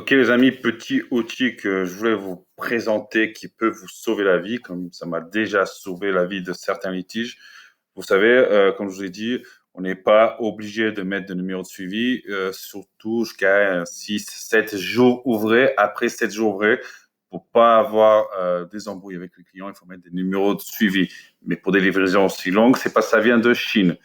Ok les amis, petit outil que je voulais vous présenter qui peut vous sauver la vie, comme ça m'a déjà sauvé la vie de certains litiges. Vous savez, comme je vous ai dit, on n'est pas obligé de mettre de numéro de suivi, surtout jusqu'à 6, 7 jours ouvrés. Après 7 jours ouvrés, pour pas avoir des embrouilles avec les clients, il faut mettre des numéros de suivi. Mais pour des livraisons aussi longues, c'est parce que ça vient de Chine.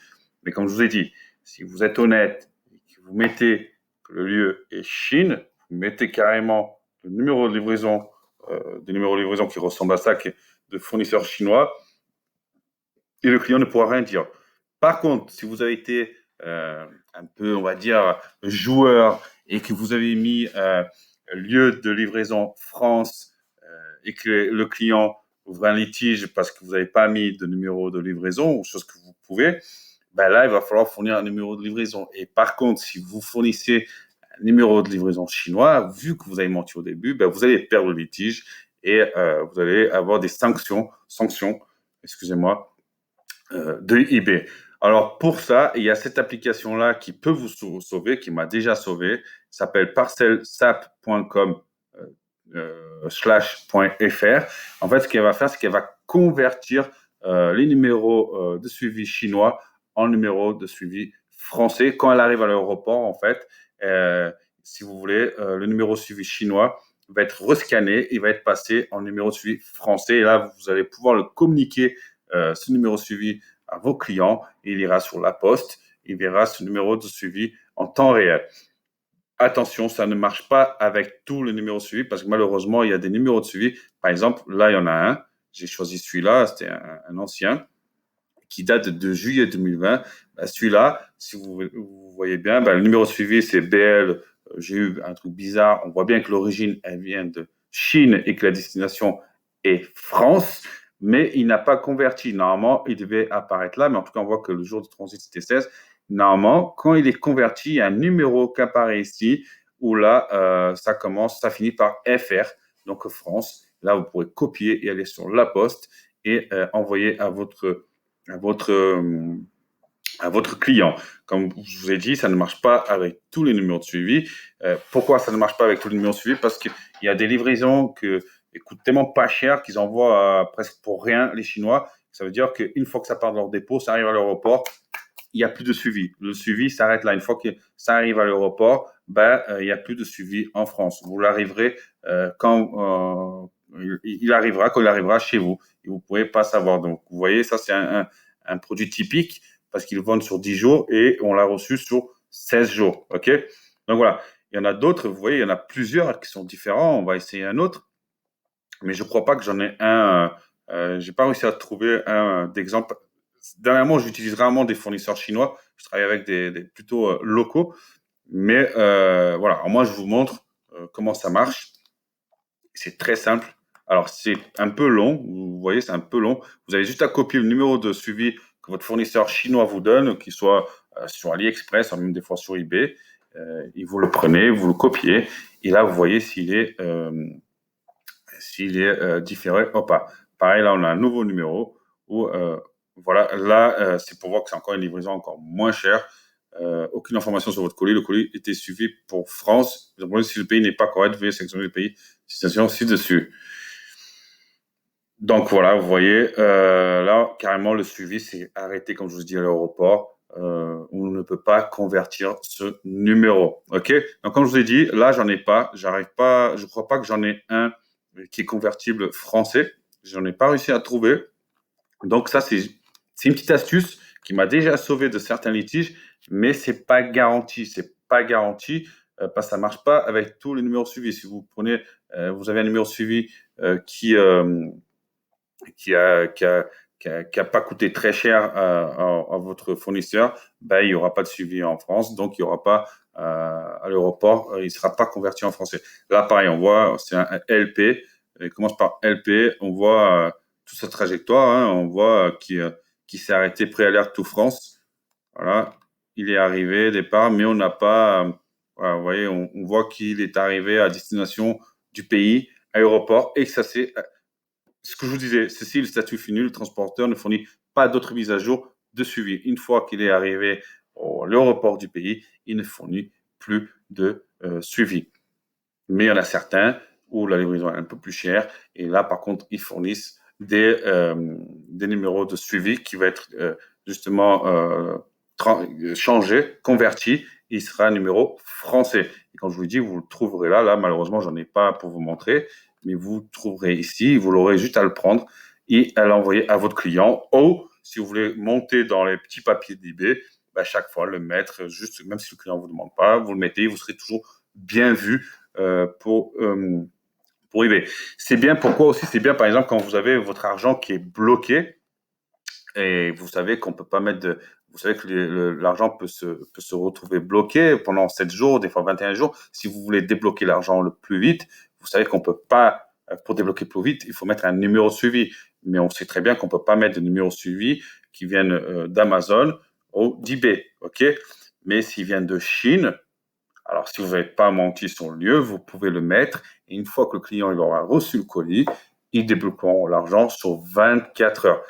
Mais comme je vous ai dit, si vous êtes honnête et que vous mettez que le lieu est Chine, vous mettez carrément le numéro de livraison, des numéros de livraison qui ressemblent à ça, qui est de fournisseurs chinois, et le client ne pourra rien dire. Par contre, si vous avez été un peu, on va dire, joueur et que vous avez mis lieu de livraison France et que le client ouvre un litige parce que vous n'avez pas mis de numéro de livraison, ou chose que vous pouvez, ben là, il va falloir fournir un numéro de livraison. Et par contre, si vous fournissez un numéro de livraison chinois, vu que vous avez menti au début, ben vous allez perdre le litige et vous allez avoir des sanctions, excusez-moi, de eBay. Alors pour ça, il y a cette application-là qui peut vous sauver, qui m'a déjà sauvé, s'appelle parcelsap.com /.fr. En fait, ce qu'elle va faire, c'est qu'elle va convertir les numéros de suivi chinois en numéros de suivi français. Quand elle arrive à l'aéroport, en fait, si vous voulez, le numéro de suivi chinois va être rescanné, il va être passé en numéro de suivi français. Et là, vous allez pouvoir le communiquer, ce numéro de suivi à vos clients. Il ira sur la poste, il verra ce numéro de suivi en temps réel. Attention, ça ne marche pas avec tous les numéros de suivi parce que malheureusement, il y a des numéros de suivi. Par exemple, là, il y en a un. J'ai choisi celui-là, c'était un ancien qui date de juillet 2020. Ben, celui-là, si vous voyez bien, ben, le numéro de suivi, c'est BL. J'ai eu un truc bizarre. On voit bien que l'origine, elle vient de Chine et que la destination est France, mais il n'a pas converti. Normalement, il devait apparaître là, mais en tout cas, on voit que le jour de transit, c'était 16. Normalement, quand il est converti, il y a un numéro qui apparaît ici, où là, ça finit par FR, donc France. Là, vous pourrez copier et aller sur la poste et envoyer à votre, euh, à votre client. Comme je vous ai dit, ça ne marche pas avec tous les numéros de suivi. Pourquoi ça ne marche pas avec tous les numéros de suivi? Parce qu'il y a des livraisons qui coûtent tellement pas cher qu'ils envoient presque pour rien les Chinois. Ça veut dire qu'une fois que ça part de leur dépôt, ça arrive à l'aéroport, il n'y a plus de suivi. Le suivi s'arrête là. Une fois que ça arrive à l'aéroport, il n'y a plus de suivi en France. Vous l'arriverez quand il arrivera, quand il arrivera chez vous. Et vous ne pouvez pas savoir. Donc, vous voyez, ça, c'est un produit typique parce qu'ils le vendent sur 10 jours et on l'a reçu sur 16 jours. OK? Donc, voilà. Il y en a d'autres, vous voyez, il y en a plusieurs qui sont différents. On va essayer un autre. Mais je ne crois pas que j'en ai un. Je n'ai pas réussi à trouver un d'exemple. Dernièrement, j'utilise rarement des fournisseurs chinois. Je travaille avec des plutôt locaux. Mais voilà, alors moi, je vous montre comment ça marche. C'est très simple. Alors, c'est un peu long. Vous voyez, c'est un peu long. Vous avez juste à copier le numéro de suivi que votre fournisseur chinois vous donne, qu'il soit sur AliExpress, même des fois sur eBay. Et vous le prenez, vous le copiez. Et là, vous voyez s'il est différé ou pas. Pareil, là, on a un nouveau numéro où, voilà, là, c'est pour voir que c'est encore une livraison encore moins chère. Aucune information sur votre colis. Le colis était suivi pour France. Si le pays n'est pas correct, veuillez sélectionner le pays. Destination ci-dessus. Donc voilà, vous voyez, là, carrément, le suivi s'est arrêté, comme je vous dis, à l'aéroport. On ne peut pas convertir ce numéro. OK? Donc, comme je vous ai dit, là, j'en ai pas. J'arrive pas, je crois pas que j'en ai un qui est convertible français. J'en ai pas réussi à trouver. Donc, ça, c'est une petite astuce qui m'a déjà sauvé de certains litiges, mais c'est pas garanti. C'est pas garanti parce que ça marche pas avec tous les numéros suivis. Si vous prenez, vous avez un numéro suivi qui a, qui a, qui a pas coûté très cher à votre fournisseur, ben, il n'y aura pas de suivi en France, donc il n'y aura pas à l'aéroport, il ne sera pas converti en français. Là, pareil, on voit, c'est un LP, il commence par LP, on voit toute sa trajectoire, hein, on voit qui s'est arrêté pré-alerte tout France. Voilà, il est arrivé départ, mais on n'a pas, voilà, vous voyez, on voit qu'il est arrivé à destination du pays, aéroport, et que ça s'est ce que je vous disais, ceci, le statut fini, le transporteur ne fournit pas d'autres mises à jour de suivi. Une fois qu'il est arrivé à l'aéroport du pays, il ne fournit plus de suivi. Mais il y en a certains où la livraison est un peu plus chère. Et là, par contre, ils fournissent des numéros de suivi qui va être justement changé, converti. Il sera un numéro français. Et quand je vous dis, vous le trouverez là. Là, malheureusement, j'en ai pas pour vous montrer, mais vous le trouverez ici. Vous l'aurez juste à le prendre et à l'envoyer à votre client. Ou si vous voulez monter dans les petits papiers d'eBay, bah, chaque fois le mettre, juste même si le client ne vous demande pas, vous le mettez, vous serez toujours bien vu euh, pour, euh, pour eBay. C'est bien, pourquoi aussi? C'est bien, par exemple, quand vous avez votre argent qui est bloqué et vous savez qu'on peut pas mettre de. Vous savez que l'argent peut se retrouver bloqué pendant 7 jours, des fois 21 jours. Si vous voulez débloquer l'argent le plus vite, vous savez qu'on peut pas, pour débloquer plus vite, il faut mettre un numéro de suivi. Mais on sait très bien qu'on peut pas mettre de numéro de suivi qui viennent d'Amazon ou d'eBay, ok? Mais s'ils viennent de Chine, alors, si vous n'avez pas menti sur le lieu, vous pouvez le mettre. Et une fois que le client il aura reçu le colis, ils débloqueront l'argent sur 24 heures.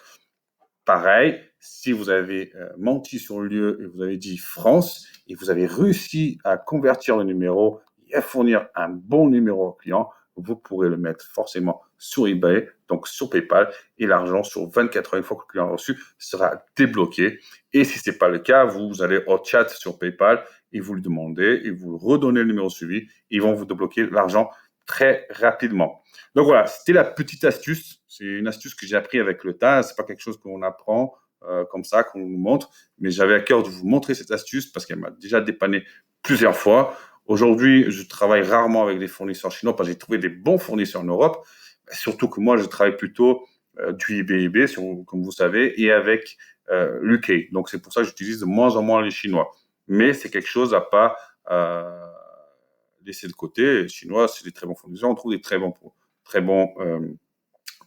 Pareil, si vous avez menti sur le lieu et vous avez dit France et vous avez réussi à convertir le numéro et à fournir un bon numéro au client, vous pourrez le mettre forcément sur eBay, donc sur PayPal, et l'argent sur 24 heures, une fois que le client a reçu, sera débloqué. Et si ce n'est pas le cas, vous allez au chat sur PayPal et vous lui demandez et vous redonnez le numéro suivi. Ils vont vous débloquer l'argent très rapidement. Donc voilà, c'était la petite astuce. C'est une astuce que j'ai appris avec le temps. C'est pas quelque chose qu'on apprend comme ça, qu'on nous montre. Mais j'avais à cœur de vous montrer cette astuce parce qu'elle m'a déjà dépanné plusieurs fois. Aujourd'hui, je travaille rarement avec des fournisseurs chinois parce que j'ai trouvé des bons fournisseurs en Europe. Surtout que moi, je travaille plutôt du eBay, comme vous savez, et avec l'UK. Donc c'est pour ça que j'utilise de moins en moins les Chinois. Mais c'est quelque chose à pas laisser de côté. Les Chinois, c'est des très bons fournisseurs. On trouve des très bons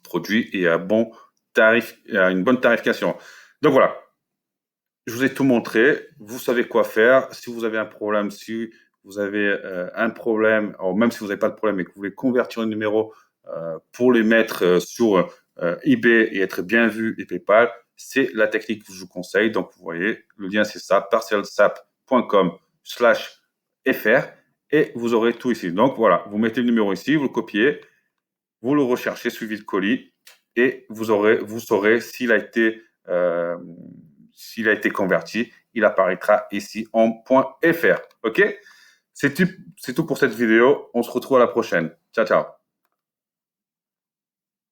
produits et à bon tarif, à une bonne tarification. Donc voilà, je vous ai tout montré. Vous savez quoi faire. Si vous avez un problème, si vous avez un problème, ou même si vous n'avez pas de problème et que vous voulez convertir un numéro pour les mettre sur eBay et être bien vu et PayPal, c'est la technique que je vous conseille. Donc, vous voyez, le lien, c'est ça, partialsap.com/fr et vous aurez tout ici. Donc, voilà, vous mettez le numéro ici, vous le copiez, vous le recherchez, suivi de colis, et vous saurez euh, s'il a été converti. Il apparaîtra ici en .fr. OK? C'est tout pour cette vidéo. On se retrouve à la prochaine. Ciao, ciao.